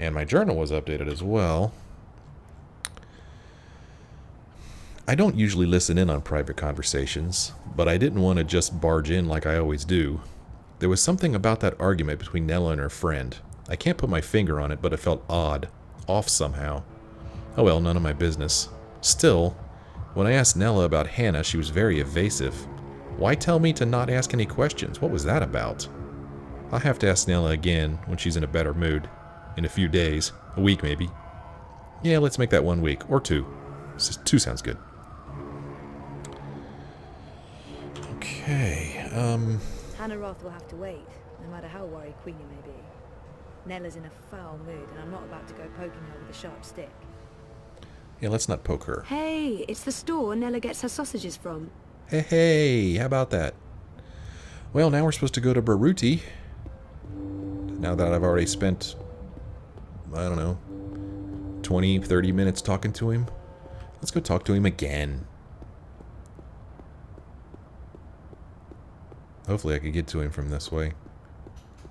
And my journal was updated as well. I don't usually listen in on private conversations, but I didn't want to just barge in like I always do. There was something about that argument between Nela and her friend. I can't put my finger on it, but it felt odd. Off somehow. Oh well, none of my business. Still, when I asked Nela about Hannah, she was very evasive. Why tell me to not ask any questions? What was that about? I'll have to ask Nela again when she's in a better mood. In a few days. A week, maybe. Yeah, let's make that 1 week. Or 2. 2 sounds good. Okay, Hannah Roth will have to wait, no matter how worried Queenie may be. Nella's in a foul mood, and I'm not about to go poking her with a sharp stick. Yeah, let's not poke her. Hey, it's the store Nella gets her sausages from. Hey, how about that? Well, now we're supposed to go to Baruta. Now that I've already spent, I don't know, 20, 30 minutes talking to him. Let's go talk to him again. Hopefully I could get to him from this way.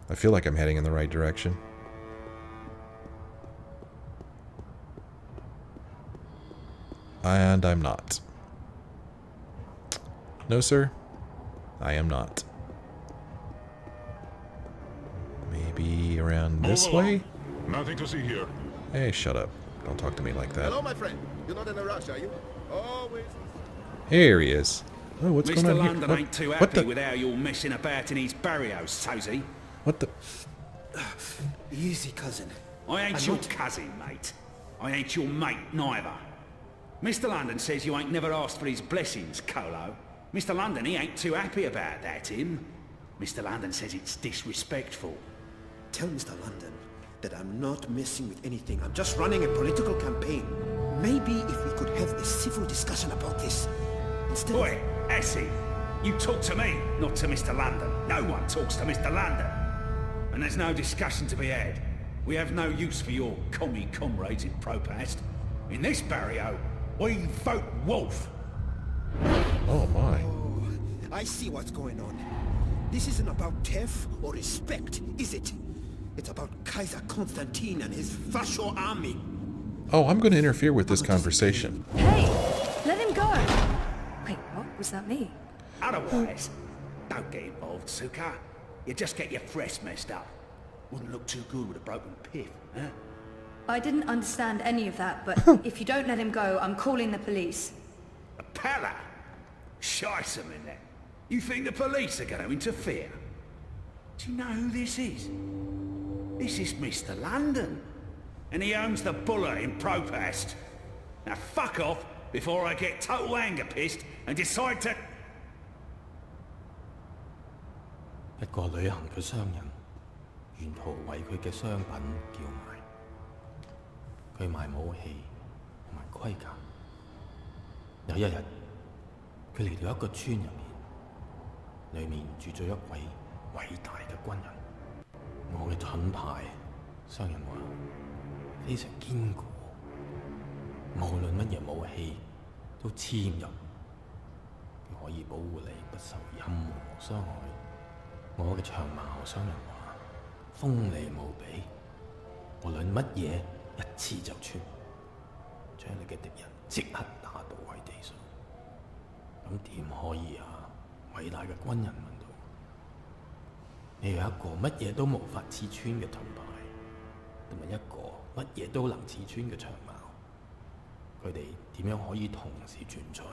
I feel like I'm heading in the right direction. And I'm not. No, sir. I am not. Maybe around this way? Nothing to see here. Hey, shut up. Don't talk to me like that. Hello, my friend. You're not in a rush, are you? Always. Here he is. Oh, what's going on Mr. here? London ain't too What happy the? with how you're messing about in his barrios, Sozy. What the? Easy, cousin. I ain't I'm your not- cousin, mate. I ain't your mate, neither. Mr. London says you ain't never asked for his blessings, Colo. Mr. London, he ain't too happy about that, him. Mr. London says it's disrespectful. Tell Mr. London that I'm not messing with anything. I'm just running a political campaign. Maybe if we could have a civil discussion about this. Instead of... Boy, Essie, you talk to me, not to Mr. London. No one talks to Mr. London. And there's no discussion to be had. We have no use for your commie comrades in Propast. In this barrio, we vote wolf. Oh my. Oh, I see what's going on. This isn't about TEF or respect, is it? It's about Kaiser Constantine and his Fascio army. Oh, I'm going to interfere with this conversation. Hey, let him go. Wait, what? Was that me? Otherwise, don't get involved, Suka. You just get your fresh messed up. Wouldn't look too good with a broken pith, huh? I didn't understand any of that, but if you don't let him go, I'm calling the police. A pala? Shice a minute. You think the police are going to interfere? Do you know who this is? This is Mr. London. And he owns the buller in Propast. Now fuck off before I get total anger pissed and decide to... 一個旅行嘅商人，沿途為佢嘅商品叫賣。佢賣武器同埋盔甲。有一日，佢嚟到一個村入面，裏面住咗一位偉大嘅軍人。我嘅盾牌，商人話非常堅固，無論乜嘢武器都黐唔入，佢可以保護你不受任何傷害。我嘅長矛，商人話鋒利無比，無論乜嘢一刺就穿，將你嘅敵人即刻打倒喺地上。咁點可以啊？偉大嘅軍人問道：你有一個乜嘢都無法刺穿嘅盾牌，同埋一個乜嘢都能刺穿嘅長矛，佢哋點樣可以同時存在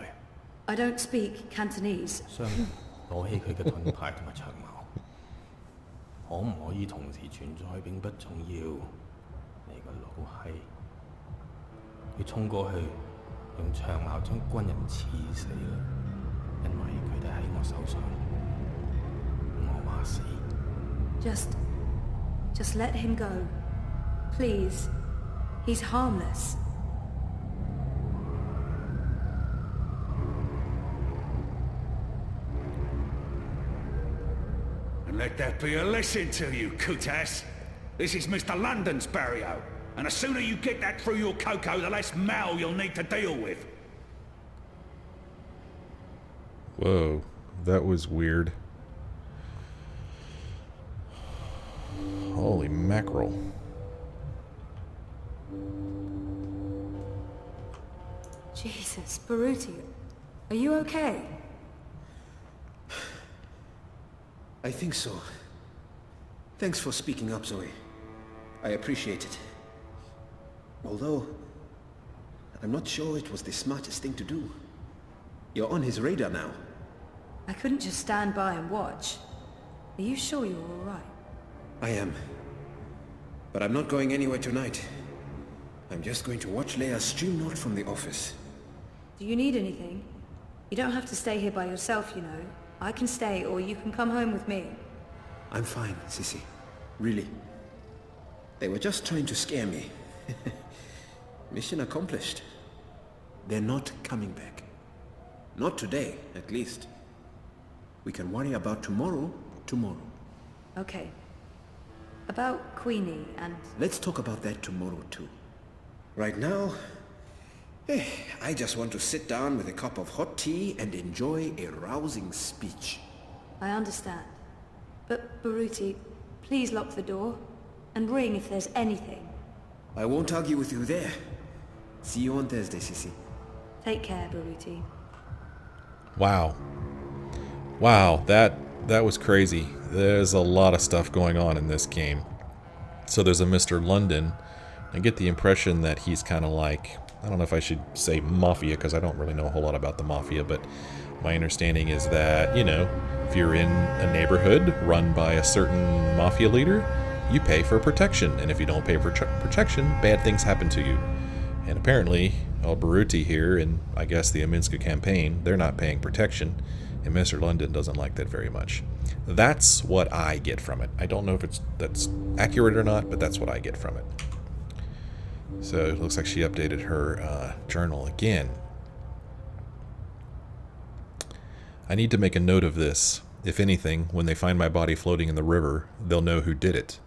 ？I don't speak Cantonese. 商人攞起佢嘅盾牌同埋長矛。可唔可以同時存在並不重要，你個老閪！佢衝過去，用長矛將軍人刺死啦，因為佢哋喺我手上。我話死。Just let him go. Please. He's harmless. And let that be a lesson to you, Kutas. This is Mr. London's barrio, and the sooner you get that through your cocoa, the less mal you'll need to deal with. Whoa, that was weird. Holy mackerel. Jesus, Baruta, are you okay? I think so. Thanks for speaking up, Zoe. I appreciate it. Although, I'm not sure it was the smartest thing to do. You're on his radar now. I couldn't just stand by and watch. Are you sure you're all right? I am. But I'm not going anywhere tonight. I'm just going to watch Leia stream note from the office. Do you need anything? You don't have to stay here by yourself, you know. I can stay, or you can come home with me. I'm fine, Sissy. Really. They were just trying to scare me. Mission accomplished. They're not coming back. Not today, at least. We can worry about tomorrow. Okay. About Queenie and... Let's talk about that tomorrow too. Right now, I just want to sit down with a cup of hot tea and enjoy a rousing speech. I understand. But, Baruta, please lock the door. And ring if there's anything. I won't argue with you there. See you on Thursday, Sissy. Take care, Baruta. Wow. Wow, that was crazy. There's a lot of stuff going on in this game. So there's a Mr. London. I get the impression that he's kind of like, I don't know if I should say mafia, because I don't really know a whole lot about the mafia, but my understanding is that, you know, if you're in a neighborhood run by a certain mafia leader, you pay for protection, and if you don't pay for protection, bad things happen to you. And apparently, Baruta here, and I guess the Aminska campaign, they're not paying protection, and Mr. London doesn't like that very much. That's what I get from it. I don't know if that's accurate or not, but that's what I get from it. So it looks like she updated her journal again. I need to make a note of this. If anything, when they find my body floating in the river, they'll know who did it.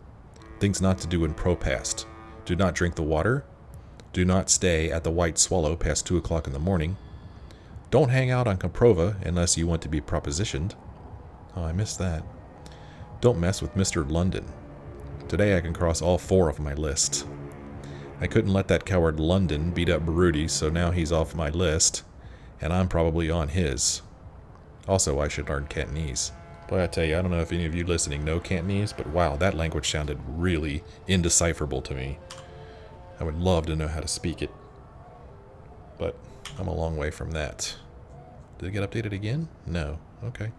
Things not to do in Propast. Do not drink the water. Do not stay at the White Swallow past 2 o'clock in the morning. Don't hang out on Comprova unless you want to be propositioned. Oh, I missed that. Don't mess with Mr. London. Today I can cross all 4 of my list. I couldn't let that coward London beat up Baruta, so now he's off my list, and I'm probably on his. Also, I should learn Cantonese. Boy, I tell you, I don't know if any of you listening know Cantonese, but wow, that language sounded really indecipherable to me. I would love to know how to speak it. But I'm a long way from that. Did it get updated again? No. Okay.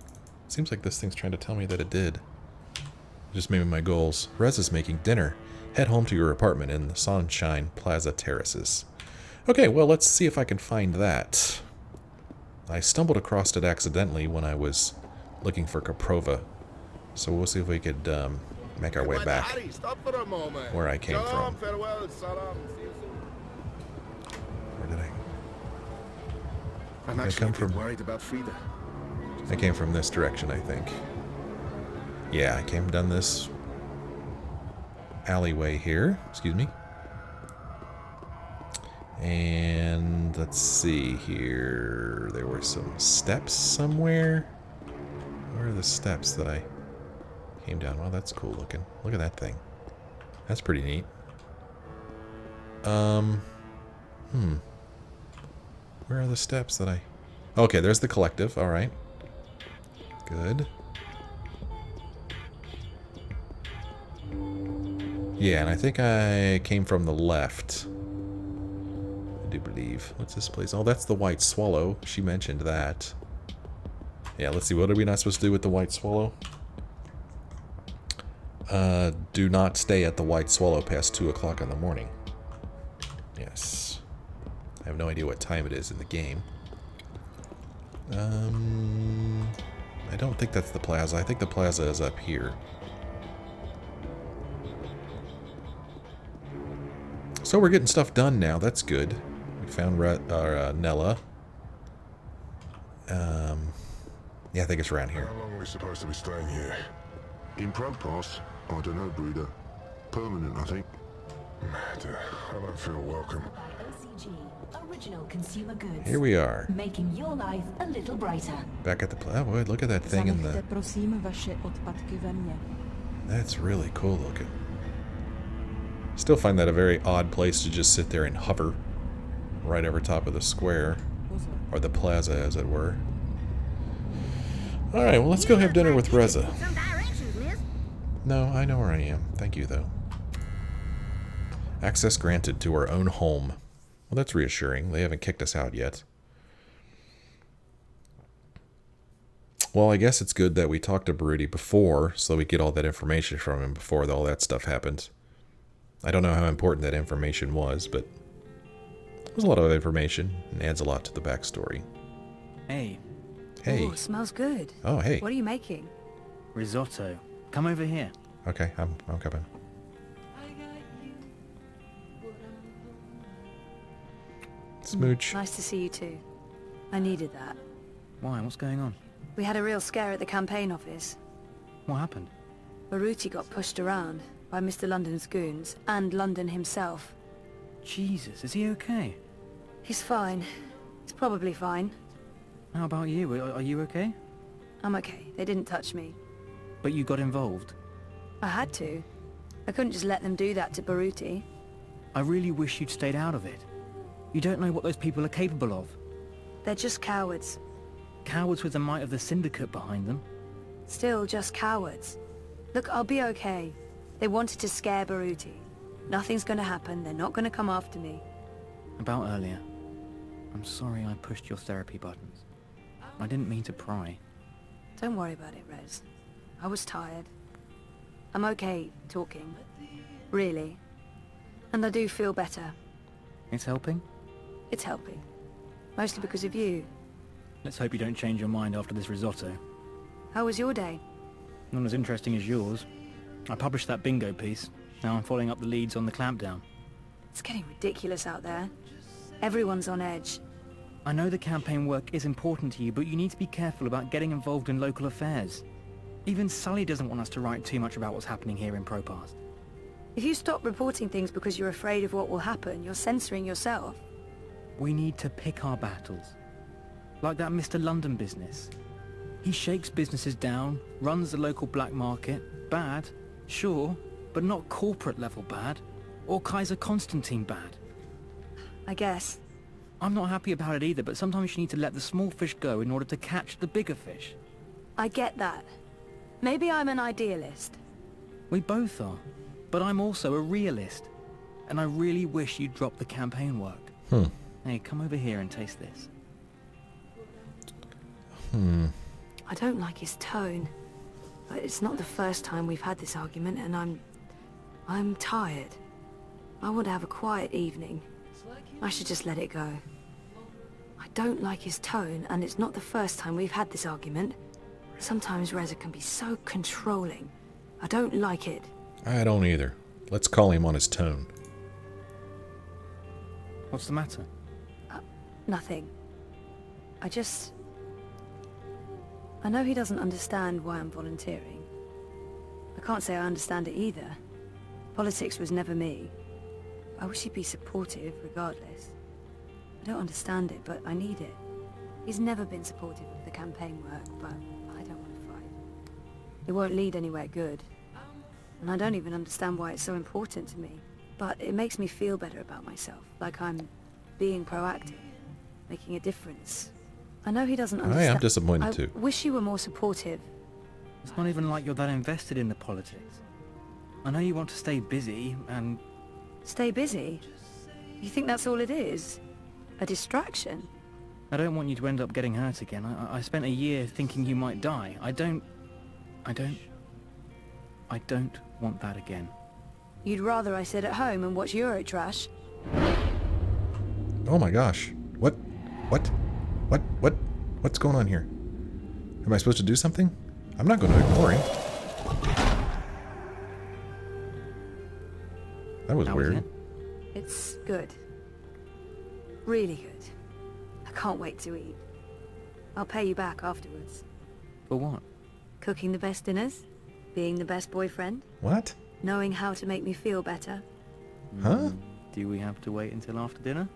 Seems like this thing's trying to tell me that it did. Just maybe my goals. Reza's making dinner. Head home to your apartment in the Sunshine Plaza Terraces. Okay, well, let's see if I can find that. I stumbled across it accidentally when I was looking for Comprova. So we'll see if we could make our way back where I came from. Farewell, salam. See you soon. Where did I'm I actually come a bit from? worried about Frida. I came from this direction, I think. Yeah, I came down this alleyway here. Excuse me. And let's see here. There were some steps somewhere. Where are the steps that I came down? Well, that's cool looking. Look at that thing. That's pretty neat. Where are the steps that I... Okay, there's the collective. All right. Good. Yeah, and I think I came from the left. I do believe. What's this place? Oh, that's the White Swallow. She mentioned that. Yeah, let's see. What are we not supposed to do with the White Swallow? Do not stay at the White Swallow past 2 o'clock in the morning. Yes. I have no idea what time it is in the game. I don't think that's the plaza. I think the plaza is up here. So we're getting stuff done now. That's good. We found Nela. Yeah, I think it's around here. How long are we supposed to be staying here? In Propast? I don't know, Breeder. Permanent, I think. I don't feel welcome. Original consumer goods. Here we are. Making your life a little brighter. Back at the plaza. Oh boy, look at that thing in the... That's really cool looking. Still find that a very odd place to just sit there and hover right over top of the square. Or the plaza, as it were. Alright, well, let's go have dinner with Reza. No, I know where I am. Thank you, though. Access granted to our own home. Well, that's reassuring. They haven't kicked us out yet. Well, I guess it's good that we talked to Baruta before, so we get all that information from him before all that stuff happened. I don't know how important that information was, but it was a lot of information and adds a lot to the backstory. Hey. Hey. Ooh, smells good. Oh, hey. What are you making? Risotto. Come over here. Okay, I'm coming. Smooch. Nice to see you too. I needed that. Why? What's going on? We had a real scare at the campaign office. What happened? Baruta got pushed around by Mr. London's goons and London himself. Jesus, is he okay? He's fine. He's probably fine. How about you? Are you okay? I'm okay. They didn't touch me. But you got involved. I had to. I couldn't just let them do that to Baruta. I really wish you'd stayed out of it. You don't know what those people are capable of. They're just cowards. Cowards with the might of the Syndicate behind them. Still just cowards. Look, I'll be okay. They wanted to scare Baruta. Nothing's gonna happen. They're not gonna come after me. About earlier. I'm sorry I pushed your therapy buttons. I didn't mean to pry. Don't worry about it, Rez. I was tired. I'm okay talking. Really. And I do feel better. It's helping? It's helping. Mostly because of you. Let's hope you don't change your mind after this risotto. How was your day? Not as interesting as yours. I published that bingo piece. Now I'm following up the leads on the clampdown. It's getting ridiculous out there. Everyone's on edge. I know the campaign work is important to you, but you need to be careful about getting involved in local affairs. Even Sully doesn't want us to write too much about what's happening here in Propast. If you stop reporting things because you're afraid of what will happen, you're censoring yourself. We need to pick our battles. Like that Mr. London business. He shakes businesses down, runs the local black market. Bad, sure, but not corporate level bad. Or Kaiser Constantine bad. I guess. I'm not happy about it either, but sometimes you need to let the small fish go in order to catch the bigger fish. I get that. Maybe I'm an idealist. We both are. But I'm also a realist. And I really wish you'd drop the campaign work. Hey, come over here and taste this. I don't like his tone. But it's not the first time we've had this argument, and I'm tired. I want to have a quiet evening. I should just let it go. I don't like his tone, and it's not the first time we've had this argument. Sometimes Reza can be so controlling. I don't like it. I don't either. Let's call him on his tone. What's the matter? Nothing. I know he doesn't understand why I'm volunteering. I can't say I understand it either. Politics was never me. I wish he'd be supportive, regardless. I don't understand it, but I need it. He's never been supportive of the campaign work, but I don't want to fight. It won't lead anywhere good. And I don't even understand why it's so important to me. But it makes me feel better about myself, like I'm being proactive, making a difference. I know he doesn't understand. I'm disappointed too. I wish you were more supportive. It's not even like you're that invested in the politics. I know you want to stay busy, and... Stay busy? You think that's all it is? A distraction? I don't want you to end up getting hurt again. I spent a year thinking you might die. I don't want that again. You'd rather I sit at home and watch Eurotrash? Oh my gosh. What's going on here? Am I supposed to do something? I'm not going to ignore him. That was weird. It's good. Really good. I can't wait to eat. I'll pay you back afterwards. For what? Cooking the best dinners? Being the best boyfriend? What? Knowing how to make me feel better? Huh? Do we have to wait until after dinner?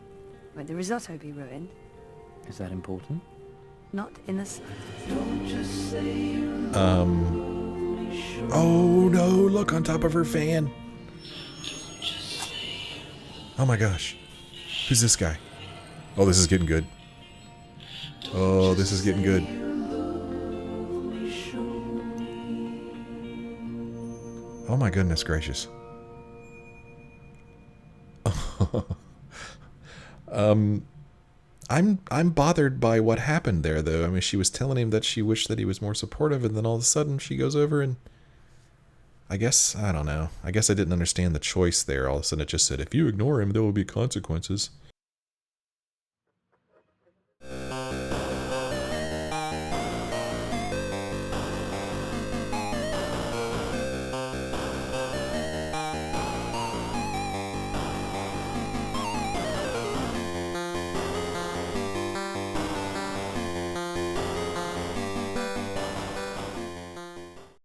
Won't the risotto be ruined? Is that important? Not in the... Oh no, look on top of her fan. Oh my gosh. Who's this guy? Oh, this is getting good. Oh, this is getting good. Oh my goodness gracious. I'm bothered by what happened there, though. I mean, she was telling him that she wished that he was more supportive, and then all of a sudden she goes over and... I guess, I don't know. I guess I didn't understand the choice there. All of a sudden it just said, if you ignore him, there will be consequences.